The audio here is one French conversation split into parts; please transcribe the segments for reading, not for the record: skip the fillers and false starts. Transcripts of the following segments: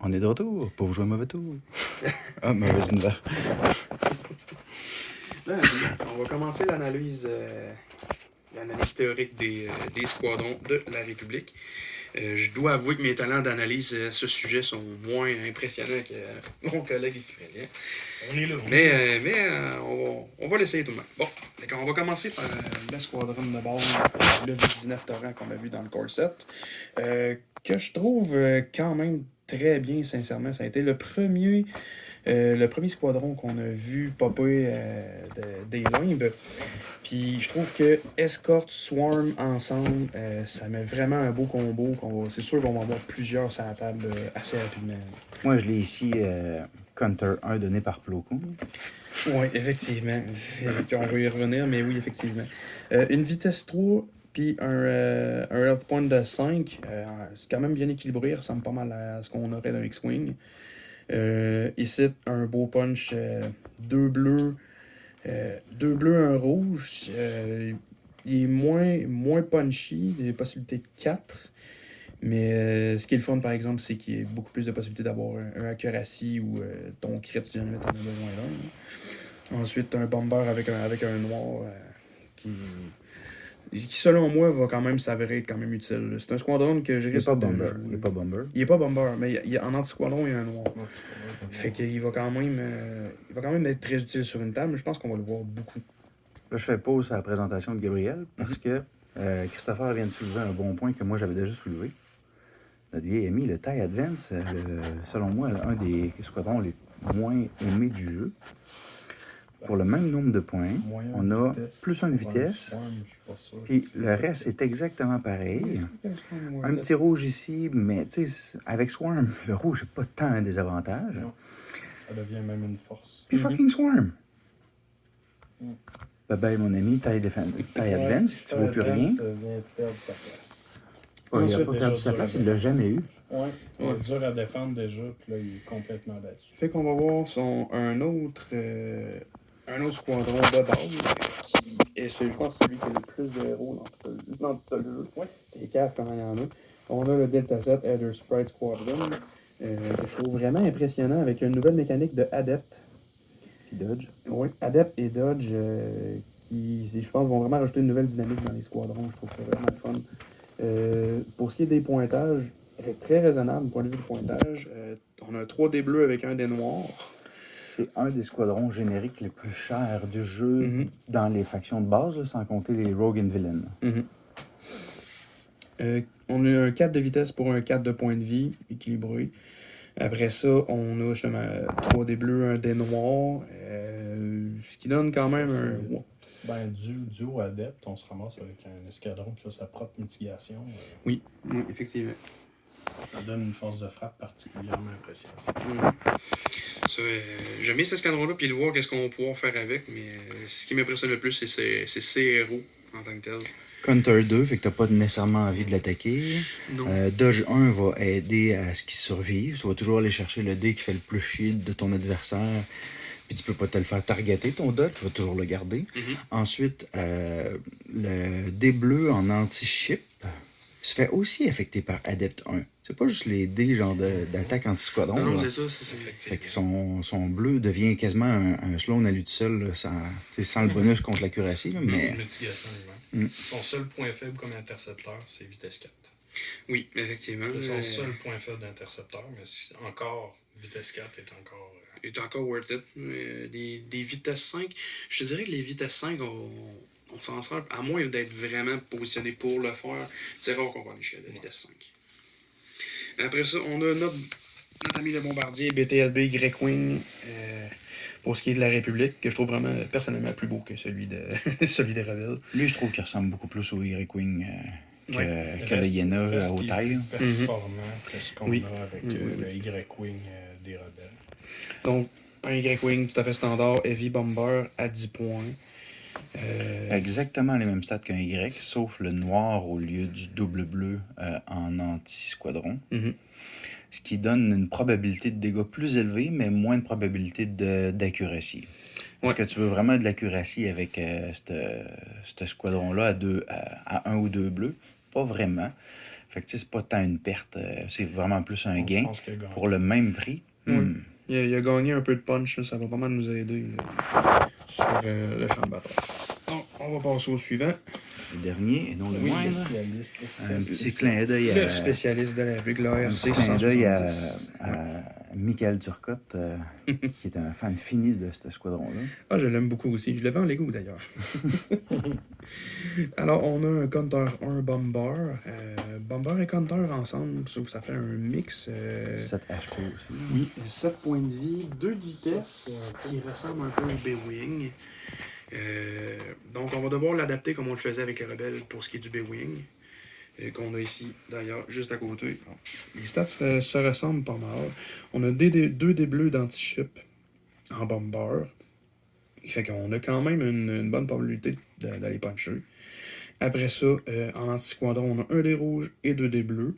On est de retour pour vous jouer un mauvais tour. Ah, mauvaise nouvelle. Là, on va commencer l'analyse théorique des squadrons de la République. Je dois avouer que mes talents d'analyse à ce sujet sont moins impressionnants que mon collègue ici présent. On est là. Mais on va l'essayer tout de même. Bon, on va commencer par le squadron de base, le V19 Torrent qu'on a vu dans le Core 7, que je trouve quand même très bien, sincèrement. Ça a été le premier squadron qu'on a vu popper des limbes. Puis je trouve que Escort, Swarm ensemble, ça met vraiment un beau combo. C'est sûr qu'on va avoir plusieurs sur la table assez rapidement. Moi, je l'ai ici, Counter 1 donné par Plo Koon. Oui, effectivement. On va y revenir, mais oui, effectivement. Une vitesse 3 puis un health point de 5. C'est quand même bien équilibré. Il ressemble pas mal à ce qu'on aurait d'un X-Wing. Ici, un beau punch, 2 bleus. 2 bleus, un rouge. Il est moins punchy, des possibilités de 4. Mais ce qui est le fun, par exemple, c'est qu'il y a beaucoup plus de possibilités d'avoir un accuracy ou ton crit si jamais t'en as besoin là. Ensuite, un bomber avec un noir qui, selon moi, va quand même s'avérer être quand même utile. C'est un squadron que je Il n'est risque pas de Bomber. jouer. Il n'est pas Bomber. Il est pas bomber, mais en anti-squadron, il y a un noir. Fait qu'il va quand même être très utile sur une table, mais je pense qu'on va le voir beaucoup. Là, je fais pause à la présentation de Gabriel parce que Christopher vient de soulever un bon point que moi, j'avais déjà soulevé. Notre vieil ami, le TIE Advance, selon moi, un des squadrons les moins aimés du jeu. Pour le même nombre de points, on a plus 1 de vitesse. Puis le reste est exactement pareil. Un petit rouge ici, mais tu sais, avec Swarm, le rouge n'est pas tant un désavantage. Non. Ça devient même une force. Puis fucking Swarm. Bye bye, mon ami, TIE Advance, si tu ne vaux plus rien. vient de perdre sa place. Il n'a Ensuite, pas perdu sa place, il ne l'a jamais eu. Ouais, il est dur à défendre déjà, puis là, il est complètement battu. Fait qu'on va voir un autre squadron de base qui est, je pense, celui qui a le plus de héros dans tout le jeu. Ouais. C'est CAF comme il y en a. On a le Delta 7 Elder Sprite Squadron, que je trouve vraiment impressionnant avec une nouvelle mécanique de Adept. Puis Dodge. Oui, Adept et Dodge qui, je pense, vont vraiment rajouter une nouvelle dynamique dans les squadrons. Je trouve ça vraiment fun. Pour ce qui est des pointages, c'est très raisonnable du point de vue du pointage. On a 3 dés bleus avec un dé noir. C'est un des squadrons génériques les plus chers du jeu dans les factions de base, là, sans compter les Rogue and Villain. On a un 4 de vitesse pour un 4 de points de vie, équilibré. Après ça, on a justement 3 dés bleus, un dé noir, ce qui donne quand même un... Ben, duo adepte, on se ramasse avec un escadron qui a sa propre mitigation. Oui, effectivement. Ça donne une force de frappe particulièrement impressionnante. J'aime bien cet escadron-là, puis de voir qu'est-ce qu'on va pouvoir faire avec, mais ce qui m'impressionne le plus, c'est ses héros en tant que tel. Counter 2, fait que t'as pas nécessairement envie de l'attaquer. Dodge 1 va aider à ce qu'il survive. Tu vas toujours aller chercher le dé qui fait le plus shield de ton adversaire. Puis tu peux pas te le faire targeter, ton Dodge, tu vas toujours le garder. Ensuite, le dé bleu en anti-ship se fait aussi affecter par Adept 1. C'est pas juste les dés genre d'attaque anti-squadron. Non, là. c'est ça, c'est Fait que son bleu devient quasiment un slow à lui tout seul, là, sans le bonus contre l'accuracy. Là, mais... Une mitigation lui-même. Son seul point faible comme intercepteur, c'est vitesse 4. Oui, effectivement. C'est son seul point faible d'intercepteur, mais encore, vitesse 4 est encore... Il est encore worth it. Des vitesses 5, je te dirais que les vitesses 5, on s'en sert, à moins d'être vraiment positionné pour le faire, c'est rare qu'on va aller jusqu'à la vitesse 5. Après ça, on a notre ami le bombardier BTLB Grey-Wing, pour ce qui est de la République, que je trouve vraiment personnellement plus beau que celui des Rebelles. Lui, je trouve qu'il ressemble beaucoup plus au Y-Wing que le Yenna au taille. Performant que ce qu'on a avec le Y-Wing des Rebelles. Donc, un Y-Wing tout à fait standard, Heavy Bomber à 10 points. Exactement les mêmes stats qu'un Y, sauf le noir au lieu du double bleu en anti-squadron. Ce qui donne une probabilité de dégâts plus élevée, mais moins de probabilité d'accuracy. Est-ce que tu veux vraiment de l'accuracy avec ce squadron-là à 1 ou 2 bleus? Pas vraiment. Fait que tu sais, c'est pas tant une perte, c'est vraiment plus un Je gain pense qu'il a gagné. pour le même prix. Ouais. Il a gagné un peu de punch, là, ça va pas mal nous aider là, sur le champ de bataille. Donc, on va passer au suivant. Le dernier, et non le Oui, moindre. spécialiste. Un petit clin d'œil Le à, spécialiste de la Ligue, un l'ARC petit clin d'œil 170. à Michael Turcotte, qui est un fan fini de ce squadron-là. Ah, je l'aime beaucoup aussi. Je le vends en Lego d'ailleurs. Alors, on a un Counter 1 Bomber. Bomber et Counter ensemble, sauf que ça fait un mix. 7 HP aussi. Oui, 7 points de vie, 2 de vitesse, Ça, c'est qui ressemble un peu au B-Wing. Donc, on va devoir l'adapter comme on le faisait avec les rebelles pour ce qui est du B-Wing. Qu'on a ici, d'ailleurs, juste à côté. Les stats se ressemblent pas mal. On a 2 dés bleus d'anti-ship en bomber. Il fait qu'on a quand même une bonne probabilité d'aller puncher. Après ça, en anti-squadron, on a 1 dé rouge et 2 dés bleus.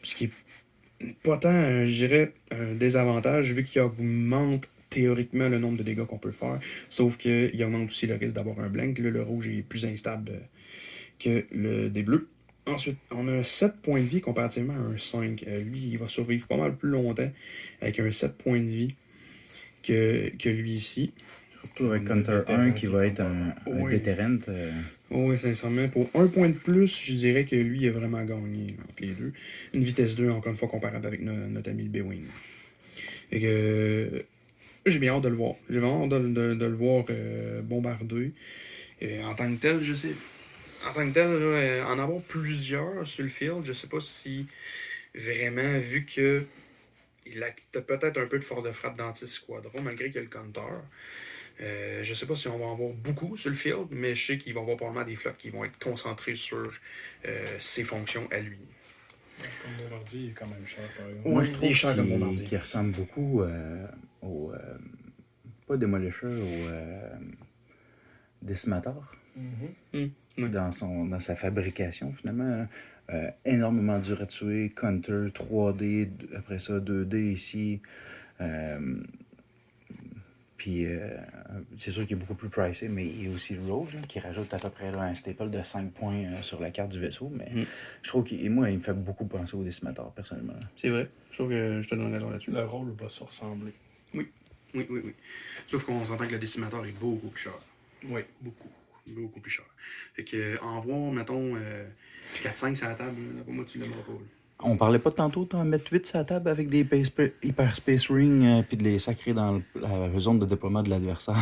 Ce qui est pas tant, je dirais, un désavantage, vu qu'il augmente théoriquement le nombre de dégâts qu'on peut faire. Sauf qu'il augmente aussi le risque d'avoir un blank. Là, le rouge est plus instable que le dé bleu. Ensuite, on a un 7 points de vie comparativement à un 5. Lui, il va survivre pas mal plus longtemps avec un 7 points de vie que lui ici. Surtout avec Le Counter déterrent 1 qui va être Counter un Oui. déterrent. Oh, oui, sincèrement, pour 1 point de plus, je dirais que lui a vraiment gagné entre les deux. Une vitesse 2, encore une fois, comparable avec notre ami le B-Wing. Et que j'ai bien hâte de le voir. J'ai vraiment hâte de le voir bombarder. En tant que tel, je sais. En tant que tel, là, en avoir plusieurs sur le field, je sais pas si vraiment, vu que il a peut-être un peu de force de frappe d'anti-squadron, malgré qu'il y a le counter. Je sais pas si on va en voir beaucoup sur le field, mais je sais qu'il va y avoir probablement des flottes qui vont être concentrés sur ses fonctions à lui. Comme Bombardier, il est quand même cher, par exemple. Moi, Ouais, je il trouve est cher comme qu'il Bombardier. qu'il ressemble beaucoup au. Pas Demolisher, au Decimator. Ouais. Dans sa fabrication, finalement. Énormément dur à tuer. Counter, 3D, après ça, 2D ici. Puis, c'est sûr qu'il est beaucoup plus pricey, mais il y a aussi le Rogue, là, qui rajoute à peu près là, un staple de 5 points sur la carte du vaisseau. Mais je trouve qu'il moi, il me fait beaucoup penser au Decimator, personnellement. C'est vrai. Je trouve que je te donne raison là-dessus. Le rôle va se ressembler. Oui. Sauf qu'on s'entend que le décimateur est beaucoup plus cher. Oui, beaucoup. Beaucoup plus cher. Fait que, en voir, mettons, 4-5 sur la table, là, pour moi, tu l'aimeras pas. Là. On parlait pas tantôt d'en mettre 8 sur la table avec des Hyperspace Ring puis de les sacrer dans la zone de déploiement de l'adversaire.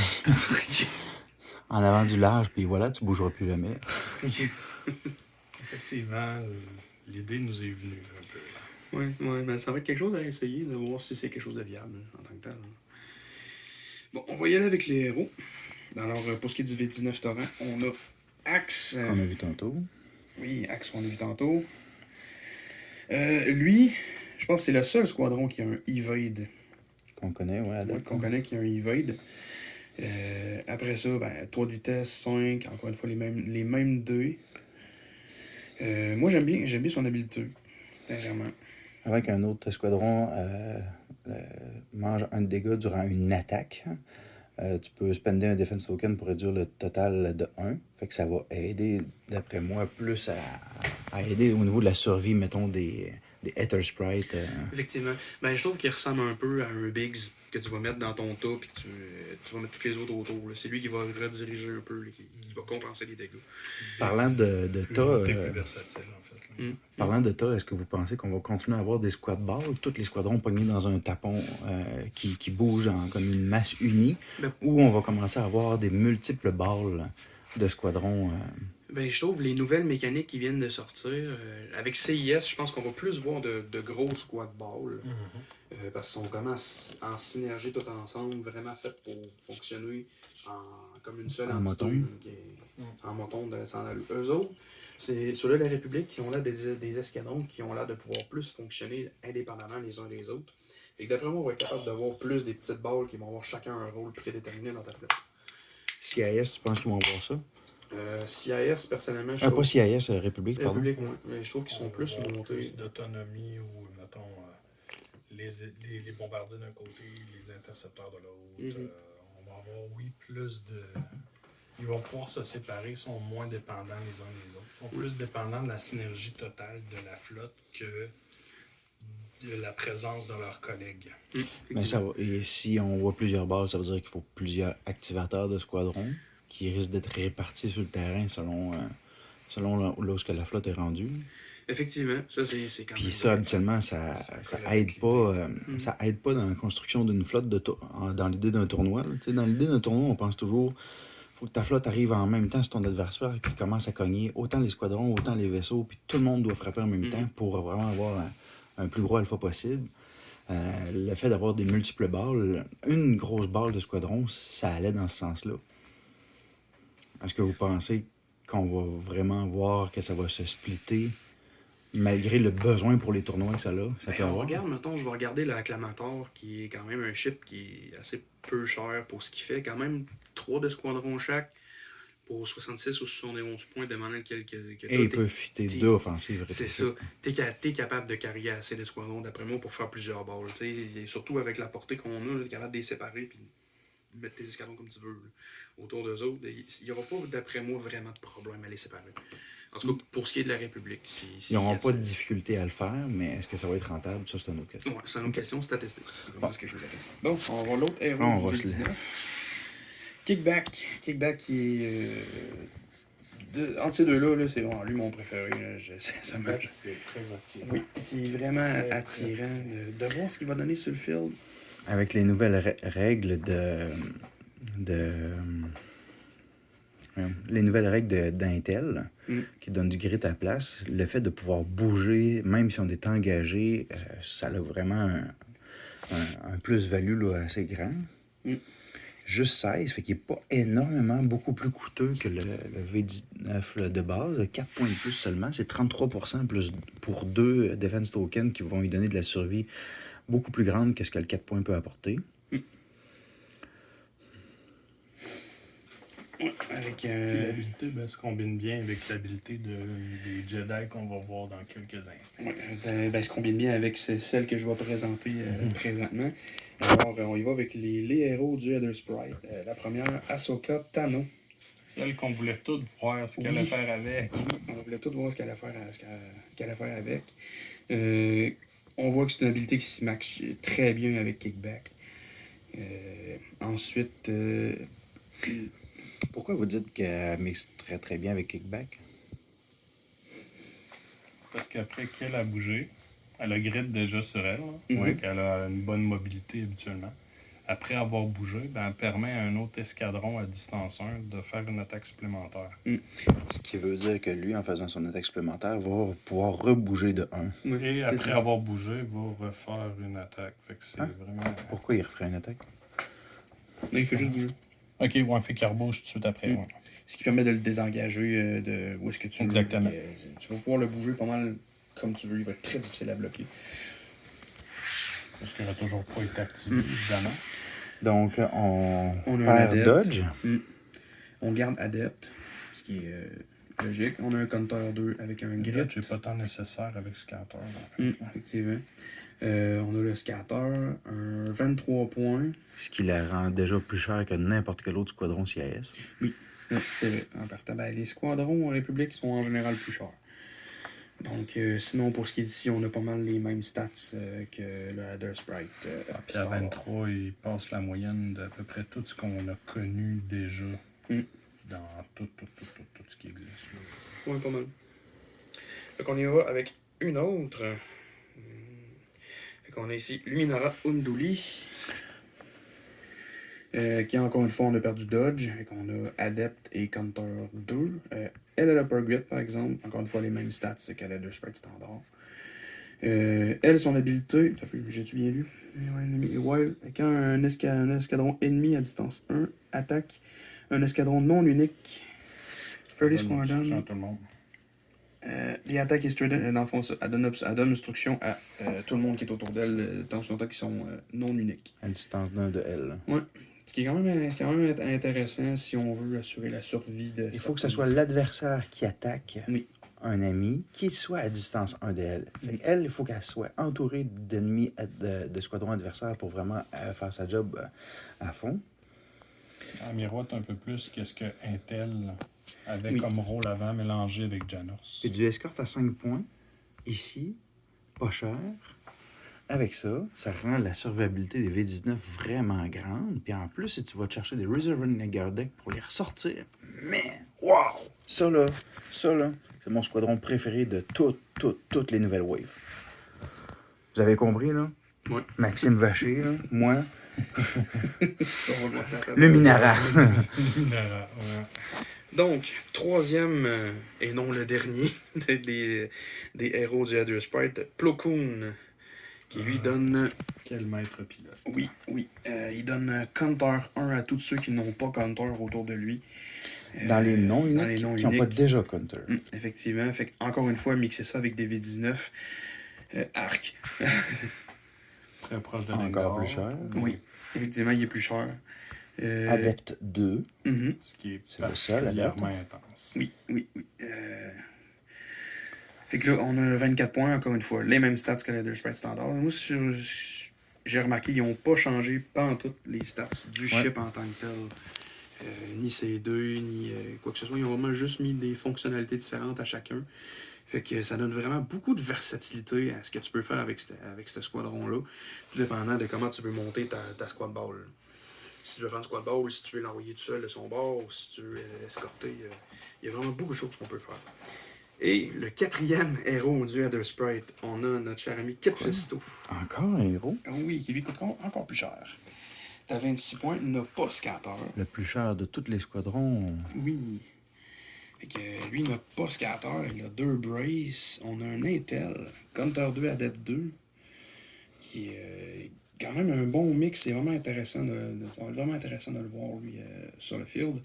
En avant du large, puis voilà, tu bougeras plus jamais. Effectivement, l'idée nous est venue un peu. Ouais, mais ça va être quelque chose à essayer, de voir si c'est quelque chose de viable en tant que tel. Bon, on va y aller avec les héros. Alors, pour ce qui est du V19 Torrent, on a Axe. On a vu tantôt. Oui, Axe qu'on a vu tantôt. Lui, je pense que c'est le seul squadron qui a un Evade. Qu'on connaît, ouais, à date. Qu'on connaît qui a un Evade. Après ça, 3 de vitesse, 5, encore une fois les mêmes dés. Moi, j'aime bien son habileté, sincèrement. Avec un autre escadron, mange un dégât durant une attaque. Tu peux spender un defense token pour réduire le total de 1. Fait que ça va aider, d'après moi, plus à aider au niveau de la survie, mettons, des Ether Sprites. Effectivement. Je trouve qu'il ressemble un peu à un Biggs que tu vas mettre dans ton tas et que tu vas mettre tous les autres autour. Là. C'est lui qui va rediriger un peu, là, qui va compenser les dégâts. Parlant de Plus tas, monté, plus versatile, en fait. Là. parlant de tas, est-ce que vous pensez qu'on va continuer à avoir des squad balls, tous les squadrons pognés dans un tapon qui bouge comme une masse unie, ou on va commencer à avoir des multiples balles de squadrons? Je trouve les nouvelles mécaniques qui viennent de sortir, avec CIS, je pense qu'on va plus voir de gros squad balls. Parce qu'ils sont vraiment en synergie tout ensemble, vraiment faits pour fonctionner comme une seule En entité. moton. En moton de eux autres. C'est ceux-là de la République qui ont là des escadrons qui ont l'air de pouvoir plus fonctionner indépendamment les uns des autres. Et d'après moi, on va être capable de voir plus des petites balles qui vont avoir chacun un rôle prédéterminé dans ta flotte. CIS, tu penses qu'ils vont avoir ça? CIS, personnellement, je Pas trouve... CIS, République, pardon. République, ouais. Mais je trouve qu'ils sont plus On va avoir montés. plus d'autonomie ou, mettons, les bombardiers d'un côté, les intercepteurs de l'autre. On va avoir, oui, plus ils vont pouvoir se séparer, ils sont moins dépendants les uns des autres. Ils sont plus dépendants de la synergie totale de la flotte que de la présence de leurs collègues. Mais ça va. Et si on voit plusieurs bases, ça veut dire qu'il faut plusieurs activateurs de squadron qui risquent d'être répartis sur le terrain selon là où la flotte est rendue. Effectivement, ça c'est quand même. Puis ça, habituellement, ça aide pas, ça aide pas dans la construction d'une flotte dans l'idée d'un tournoi. Tu sais, dans l'idée d'un tournoi, on pense toujours faut que ta flotte arrive en même temps sur ton adversaire et qu'il commence à cogner autant les squadrons, autant les vaisseaux, puis tout le monde doit frapper en même temps pour vraiment avoir un plus gros alpha possible. Le fait d'avoir des multiples balles, une grosse balle de squadron, ça allait dans ce sens-là. Est-ce que vous pensez qu'on va vraiment voir que ça va se splitter malgré le besoin pour les tournois que ça a? Ça peut avoir? Regarde, mettons, je vais regarder le Acclamator, qui est quand même un ship qui est assez peu cher pour ce qu'il fait. Quand même 3 de squadron chaque pour 66 ou 71 points, demandant lequel que et il peut fitter 2 offensives. C'est ça. T'es capable de carrier assez de squadrons, d'après moi, pour faire plusieurs balles. Et surtout avec la portée qu'on a, t'es capable de les séparer puis mettre tes escadrons comme tu veux là, autour d'eux autres. Il n'y aura pas, d'après moi, vraiment de problème à les séparer. En tout cas, pour ce qui est de la République. Ils n'auront pas de difficulté à le faire, mais est-ce que ça va être rentable? Ça, c'est une autre question. Ouais, c'est une autre question, c'est à tester. Bon, quelque chose à tester. Donc, on va voir l'autre héros on du va se V19. Kickback. Kickback qui est... entre ces deux-là, là, c'est bon, lui mon préféré. Là, ça me... C'est très attirant. Oui, c'est vraiment attirant de voir ce qu'il va donner sur le field. Avec les nouvelles règles les nouvelles règles d'Intel qui donnent du grit à la place, le fait de pouvoir bouger, même si on est engagé, ça a vraiment un plus-value là, assez grand. Juste 16, fait qu'il n'est pas énormément, beaucoup plus coûteux que le V19 là, de base. 4 points de plus seulement, c'est 33% plus pour 2 Defense Tokens qui vont lui donner de la survie beaucoup plus grande que ce que le 4 points peut apporter. Avec Puis l'habilité se combine bien avec l'habilité des Jedi qu'on va voir dans quelques instants. Ouais, se combine bien avec celle que je vais présenter présentement. Alors, on y va avec les héros du Heather Sprite. La première, Ahsoka Tano. Celle qu'on voulait toutes voir ce qu'elle allait faire avec. On voulait tout voir ce qu'elle allait faire avec. On voit que c'est une habilité qui se match très bien avec Kickback. Ensuite... Pourquoi vous dites qu'elle mixe très très bien avec Kickback? Parce qu'après qu'elle a bougé, elle a grid déjà sur elle. Mhm. Elle a une bonne mobilité habituellement. Après avoir bougé, elle permet à un autre escadron à distance 1 de faire une attaque supplémentaire. Ce qui veut dire que lui, en faisant son attaque supplémentaire, va pouvoir rebouger de 1. Et après avoir bougé, va refaire une attaque. Fait que c'est vraiment... Pourquoi il referait une attaque? Non, il fait juste bouger. Ok, ouais, fait qu'il rebouge tout de suite après. Ouais. Ce qui permet de le désengager de où est-ce que tu veux. Exactement. Tu vas pouvoir le bouger pas mal comme tu veux. Il va être très difficile à bloquer. Parce qu'il n'a toujours pas été activé, évidemment. Donc, on a perd un adepte. Dodge. On garde Adepte, ce qui est logique. On a un Counter 2 avec un Grit. J'ai pas tant nécessaire avec Scatter. Effectivement. On a le Scatter, un 23 points. Ce qui la rend déjà plus cher que n'importe quel autre squadron CIS. Oui, c'est vrai. En partant, les squadrons en République sont en général plus chers. Donc, sinon, pour ce qui est d'ici, on a pas mal les mêmes stats que le Heather Sprite. Puis à 23, il passe la moyenne d'à peu près tout ce qu'on a connu déjà dans tout ce qui existe. Oui, pas mal. Donc, on y va avec une autre. Fait qu'on a ici Luminara Unduli. Qui, encore une fois, on a perdu Dodge. Fait qu'on a Adept et Counter 2. Elle a l'Upper Grid, par exemple. Encore une fois, les mêmes stats qu'elle a de Sprite standard. Elle, son habilité. J'ai-tu bien lu? Ouais, quand un escadron ennemi à distance 1 attaque un escadron non unique. Fairly Squadron. Les attaques est straight dans le fond, elle donne instruction à tout le monde qui est autour d'elle dans son attaque qui sont non uniques. À distance d'un de elle. Ouais. Ce qui est quand même intéressant si on veut assurer la survie de... Il faut que ce soit l'adversaire qui attaque oui. un ami qui soit à distance 1 de elle. Elle, il faut qu'elle soit entourée d'ennemis de squadrons adversaires pour vraiment faire sa job à fond. Elle miroite un peu plus qu'est-ce que Intel avait Oui. comme rôle avant, mélangé avec Janos. Et du escorte à 5 points. Ici, pas cher. Avec ça, ça rend la survivabilité des V19 vraiment grande. Puis en plus, si tu vas te chercher des Reserve Renegade Deck pour les ressortir, mais wow! Ça là, c'est mon squadron préféré de toutes les nouvelles waves. Vous avez compris, là? Ouais. Maxime Vacher, là, moi, Ça, on va passer à la table. le Minara. Minara, ouais. Donc, troisième, et non le dernier, des héros du Adder Sprite, Plo Koon, qui lui donne... Quel maître pilote. Oui, il donne Counter 1 à tous ceux qui n'ont pas Counter autour de lui. Dans les noms dans uniques les noms qui n'ont pas uniques. déjà Counter. Effectivement, fait encore une fois, mixer ça avec des V19, arc. Très proche de Encore Rengar. plus cher. Oui, effectivement, il est plus cher. Adepte 2. Mhm. Ce qui est C'est le seul, particulièrement intense. Oui. Fait que là, on a 24 points, encore une fois. Les mêmes stats que l'Adder Sprite standard. Moi, j'ai remarqué qu'ils n'ont pas changé pantoute les stats du chip en tant que tel. Ni C2, ni quoi que ce soit. Ils ont vraiment juste mis des fonctionnalités différentes à chacun. Fait que ça donne vraiment beaucoup de versatilité à ce que tu peux faire avec ce squadron-là. Tout dépendant de comment tu veux monter ta squad ball. Si tu veux faire une squad ball, si tu veux l'envoyer tout seul de son bord, ou si tu veux l'escorter, il y a vraiment beaucoup de choses qu'on peut faire. Et le quatrième héros du Adder Sprite, on a notre cher ami Kit Fisto. Encore un héros. Oui, qui lui coûtera encore plus cher. T'as 26 points, n'a pas scatter. Le plus cher de tous les squadrons. Oui. Fait que lui n'a pas scatter, il a 2 brace. On a un Intel, Counter 2, Adept 2, qui est quand même un bon mix. C'est vraiment intéressant ça va être vraiment intéressant de le voir, lui, sur le field.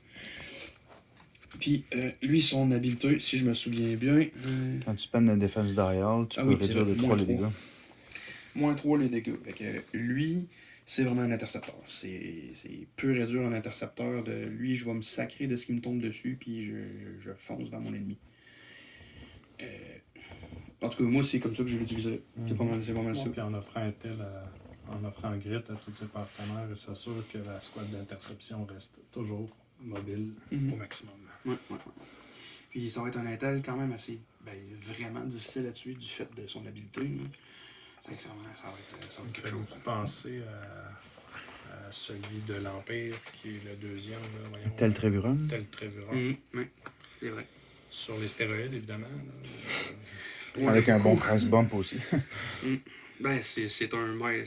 Puis, lui, son habileté, si je me souviens bien... Quand tu pannes la défense d'Arial, tu Ah peux oui, réduire de c'est 3 les -3. dégâts. -3 les dégâts. Fait que lui, c'est vraiment un intercepteur. C'est pur et dur un intercepteur. De lui, je vais me sacrer de ce qui me tombe dessus, puis je fonce vers mon ennemi. En tout cas, moi, c'est comme ça que je l'utiliserais. C'est pas mal ça. Puis en offrant un grit à tous ses partenaires, et s'assure que la squad d'interception reste toujours mobile au maximum. Ouais. Puis ça va être un Intel quand même assez vraiment difficile à tuer du fait de son habileté. Ça va être quelque chose. beaucoup penser à celui de l'Empire, qui est le deuxième. Là, voyons, Tel Trevuron. Tel Trevuron. Oui, c'est vrai. Sur les stéroïdes, évidemment. Là. Avec un bon price bump aussi. C'est un maître.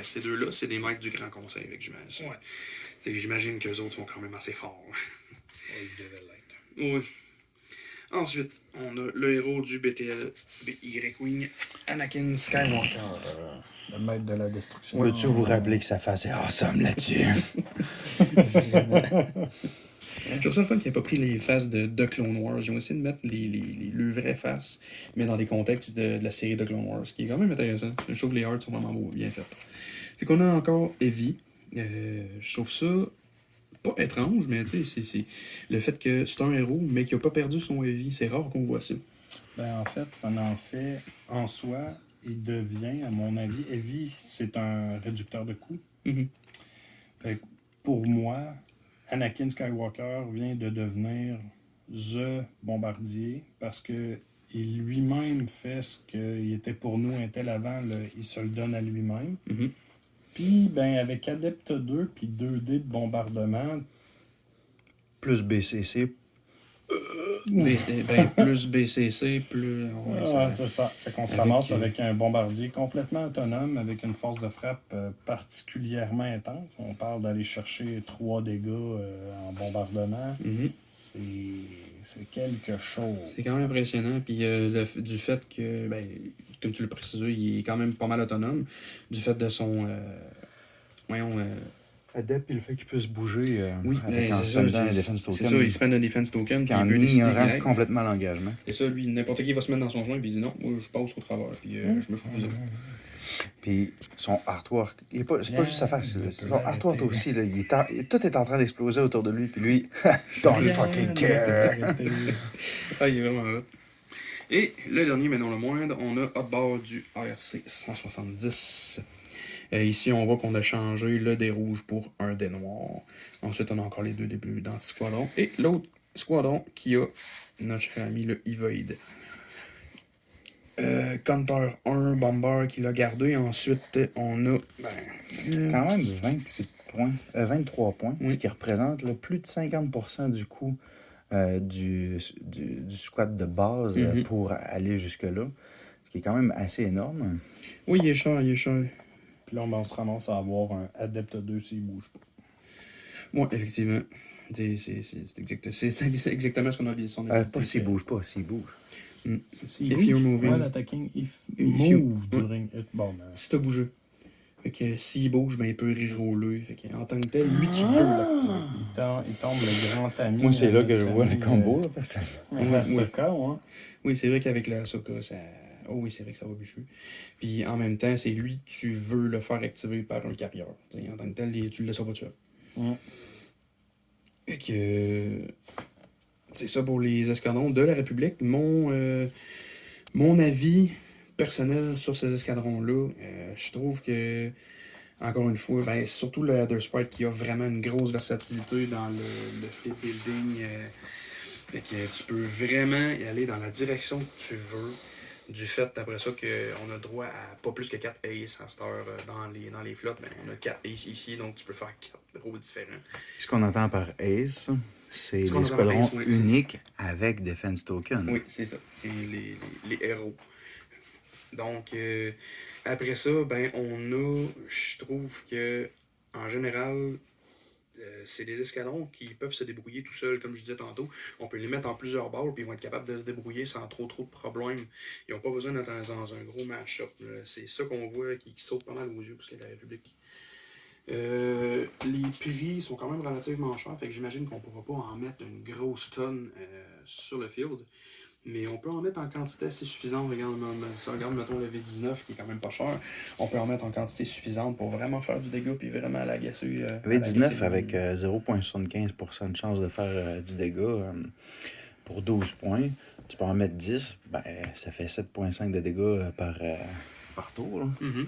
Ces deux-là, c'est des maîtres du Grand Conseil, avec j'imagine. Ouais. J'imagine qu'eux autres sont quand même assez forts. Ils devaient l'être. Oui. Ensuite, on a le héros du BTL BY-Wing, Anakin Skywalker. Le maître de la destruction. Peux-tu vous rappeler que sa face est awesome là-dessus? Je trouve ça le fun qu'il n'ait pas pris les faces de Clone Wars. Ils ont essayé de mettre les vraies faces, mais dans les contextes de la série de Clone Wars, ce qui est quand même intéressant. Je trouve que les arts sont vraiment beaux, bien faits. Fait qu'on a encore Heavy. Je trouve ça pas étrange, mais tu sais, c'est le fait que c'est un héros, mais qu'il n'a pas perdu son Heavy. C'est rare qu'on voit ça. En fait, ça en fait en soi, il devient, à mon avis, Heavy, c'est un réducteur de coûts. Mm-hmm. Fait que pour moi, Anakin Skywalker vient de devenir THE bombardier parce que il lui-même fait ce qu'il était pour nous Intel avant, il se le donne à lui-même. Mm-hmm. Puis, avec Adept 2 puis 2D de bombardement, Plus BCC. Plus BCC, plus... c'est ça. Fait qu'on se Avec, ramasse avec un bombardier complètement autonome, avec une force de frappe particulièrement intense. On parle d'aller chercher 3 dégâts en bombardement. Mm-hmm. C'est quelque chose. C'est quand même impressionnant. Puis du fait que, comme tu le précisais, il est quand même pas mal autonome. Du fait de son... Adepte, puis le fait qu'il puisse bouger avec c'est un ça, spendant un defense token. C'est ça, il spend un defense token. Puis Puis en il peut décider ignorant direct. complètement l'engagement. Et ça, lui, n'importe qui va se mettre dans son joint et il dit non, moi je passe au travers. Puis je me fous de ça. Puis son artwork, c'est pas juste sa face, là, son artwork aussi, là, tout est en train d'exploser autour de lui, puis lui, don't fucking care. Ah, il est vraiment hot. Et le dernier, mais non le moindre, on a Hotbar du ARC 170. Ici, on voit qu'on a changé le dé rouge pour un dé noir. Ensuite, on a encore les deux débuts dans ce squadron. Et l'autre squadron qui a notre cher ami le Evoid. Counter 1, Bomber qui l'a gardé. Ensuite, on a... Quand même 28 points, 23 points, Oui. ce qui représente là, plus de 50% du coût du squat de base pour aller jusque-là, ce qui est quand même assez énorme. Oui, il est cher, il est cher. Puis là, on se ramasse à avoir un Adepte 2 s'il bouge pas. Oui, effectivement. C'est exactement ce qu'on a dit. Pas s'il bouge pas, s'il bouge. S'il If you're bouge, moving. while attacking, if you- move during it. Bon, ben, Si t'as bougé. Fait que s'il bouge, ben il peut reroller. Fait que en tant que tel, lui, tu veux l'activer. il tombe le grand ami. Moi, c'est là que je notre vois le ami, combo, là, parce que... La Soka, ouais. Oui, c'est vrai qu'avec la Ahsoka, ça. Oh oui, c'est vrai que ça va bûcher. Puis en même temps, c'est lui, tu veux le faire activer par un carrière. T'sais, en tant que tel, tu le laisses pas tuer. Fait que. C'est ça pour les escadrons de la République. Mon avis personnel sur ces escadrons-là, je trouve que, encore une fois, ben, surtout le Heather Sprite qui a vraiment une grosse versatilité dans le fleet building. Fait que tu peux vraiment y aller dans la direction que tu veux. Du fait, après ça, qu'on a droit à pas plus que 4 aces à cette heure dans les flottes. Ben, on a 4 aces ici, donc tu peux faire 4 rôles différents. Ce qu'on entend par Ace, c'est Ce qu'on les entend par squadrons Ace, oui, c'est- uniques avec Defense Token. Oui, c'est ça. C'est les héros. Donc, après ça, ben, on a, je trouve que, en général, c'est des escadrons qui peuvent se débrouiller tout seuls, comme je disais tantôt. On peut les mettre en plusieurs balles, puis ils vont être capables de se débrouiller sans trop de problèmes. Ils n'ont pas besoin d'être dans un gros match-up. C'est ça qu'on voit qui saute pas mal aux yeux, parce que la République. Les prix sont quand même relativement chers, fait que j'imagine qu'on ne pourra pas en mettre une grosse tonne sur le field. Mais on peut en mettre en quantité assez suffisante. Regarde, mettons le V19 qui est quand même pas cher. On peut en mettre en quantité suffisante pour vraiment faire du dégât puis vraiment l'agacer. V19 avec 0,75% de chance de faire du dégât pour 12 points. Tu peux en mettre 10, ben, ça fait 7,5 de dégâts par tour. Là. Mm-hmm.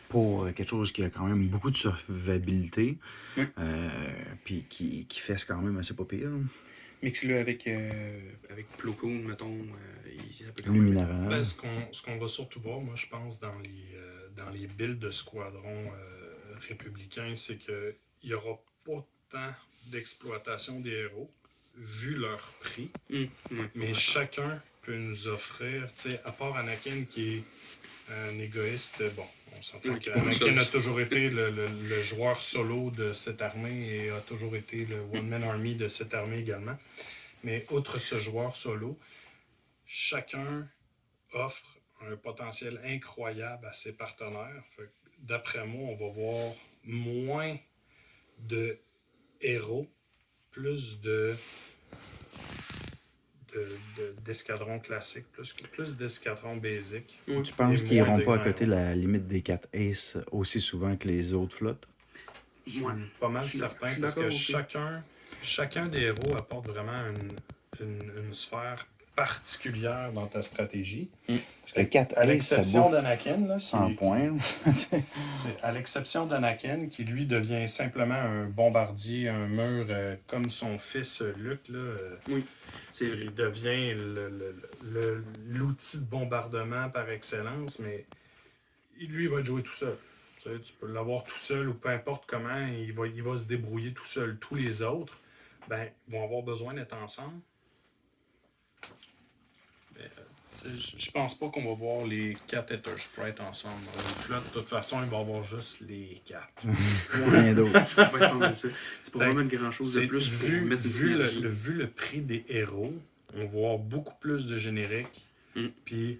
Pour quelque chose qui a quand même beaucoup de survivabilité, Oui. puis qui fait quand même assez pas pire. Là. Mixe-le avec Plo Koon, mettons. Ça peut quand même- Luminara. Ben, ce qu'on va surtout voir, moi, je pense, dans les builds de squadrons républicains, c'est qu'il n'y aura pas tant d'exploitation des héros, vu leur prix. Ouais. Mais chacun peut nous offrir, tu sais, à part Anakin qui est un égoïste, bon, on s'entend Oui, qu'Anakin a toujours été le joueur solo de cette armée et a toujours été le one-man army de cette armée également. Mais outre ce joueur solo, chacun offre un potentiel incroyable à ses partenaires. Fait que, d'après moi, on va voir moins de héros, plus d'escadrons classiques, plus d'escadrons basiques. Tu penses Et qu'ils moins n'iront de pas à grands côté de héros. la limite des 4 Aces aussi souvent que les autres flottes? Je suis Ouais. pas mal Je suis certain d'accord parce que aussi. chacun des héros apporte vraiment une sphère particulière dans ta stratégie. Le 4 À Aces, ça l'exception bouffe d'Anakin, là, 100 qui- points. c'est à l'exception d'Anakin, qui lui devient simplement un bombardier, un mur, comme son fils Luke, là. Oui. C'est vrai. Il devient l'outil de bombardement par excellence, mais lui, il va jouer tout seul. Tu sais, tu peux l'avoir tout seul ou peu importe comment, il va se débrouiller tout seul. Tous les autres, ben, vont avoir besoin d'être ensemble. Mais, tu sais, je pense pas qu'on va voir les 4 Ether Sprites ensemble dans une flotte. De toute façon, il va y avoir juste les 4. Rien d'autre. Ça va être pas mal ça. Tu pourras Fait pas mettre grand chose de C'est- plus pour vu, mettre une vu synergie. vu le prix des héros, on va avoir beaucoup plus de génériques. Puis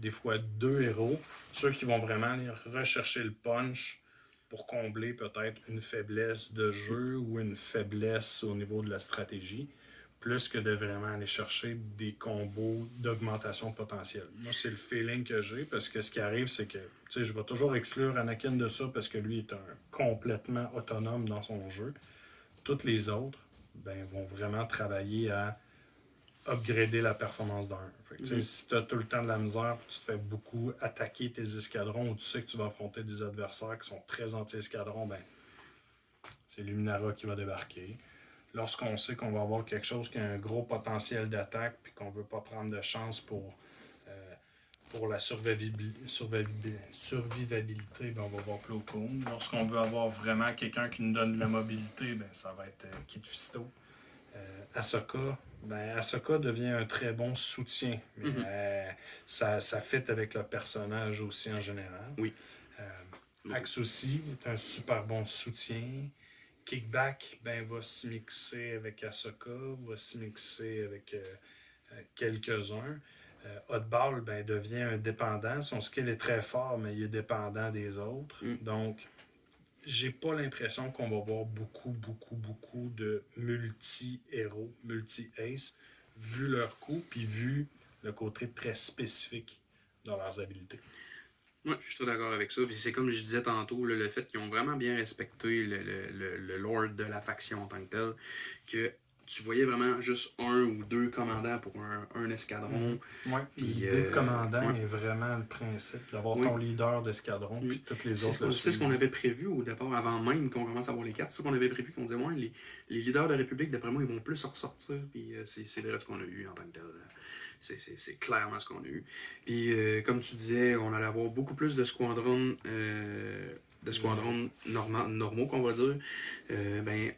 des fois deux héros. Ceux qui vont vraiment aller rechercher le punch pour combler peut-être une faiblesse de jeu ou une faiblesse au niveau de la stratégie, plus que de vraiment aller chercher des combos d'augmentation potentielle. Moi, c'est le feeling que j'ai, parce que ce qui arrive, c'est que je vais toujours exclure Anakin de ça, parce que lui est complètement autonome dans son jeu. Toutes les autres vont vraiment travailler à upgrader la performance d'un. Fait que, tu sais, si tu as tout le temps de la misère, puis tu te fais beaucoup attaquer tes escadrons, ou tu sais que tu vas affronter des adversaires qui sont très anti-escadrons, ben, c'est Luminara qui va débarquer. Lorsqu'on sait qu'on va avoir quelque chose qui a un gros potentiel d'attaque, puis qu'on veut pas prendre de chance pour la survivabilité, ben on va voir Plo Koon. Lorsqu'on veut avoir vraiment quelqu'un qui nous donne de la mobilité, ben ça va être Kit Fisto. Ahsoka, Ahsoka devient un très bon soutien. Mais, ça fit avec le personnage aussi en général. Oui. Axe aussi est un super bon soutien. Kickback va se mixer avec Ahsoka, va se mixer avec quelques-uns. Oddball devient un dépendant. Son skill est très fort, mais il est dépendant des autres. Donc, j'ai pas l'impression qu'on va voir beaucoup de multi-héros, multi-ace, vu leur coup, puis vu le côté très spécifique dans leurs habilités. Oui, je suis très d'accord avec ça. Puis c'est comme je disais tantôt, là, le fait qu'ils ont vraiment bien respecté le lore de la faction en tant que tel, que tu voyais vraiment juste un ou deux commandants pour un escadron. Oui, puis l'idée de commandant est vraiment le principe, d'avoir ton leader d'escadron, puis toutes les autres. C'est ce qu'on avait prévu au départ, avant même qu'on commence à voir les cartes. C'est ce qu'on avait prévu, qu'on disait, les leaders de la République, d'après moi, ils vont plus ressortir. Puis c'est vrai ce qu'on a eu en tant que tel. C'est clairement ce qu'on a eu. Puis, comme tu disais, on allait avoir beaucoup plus de squadrons normaux, qu'on va dire.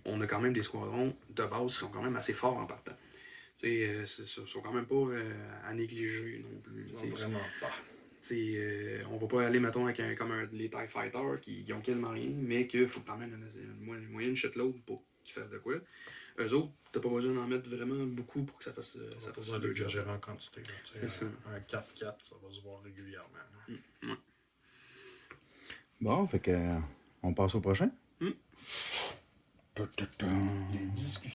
On a quand même des squadrons de base qui sont quand même assez forts en partant. Ils sont quand même pas à négliger non plus. Non, vraiment pas. On va pas aller, mettons, avec les TIE Fighters qui ont quasiment rien, mais qu'il faut que tu emmènes une moyenne shitload pour qu'ils fassent de quoi. Eux autres, t'as pas besoin d'en mettre vraiment beaucoup pour que ça fasse le job. Exagérer en quantité. Un 4-4, ça va se voir régulièrement. Bon, fait que on passe au prochain. Les discussions.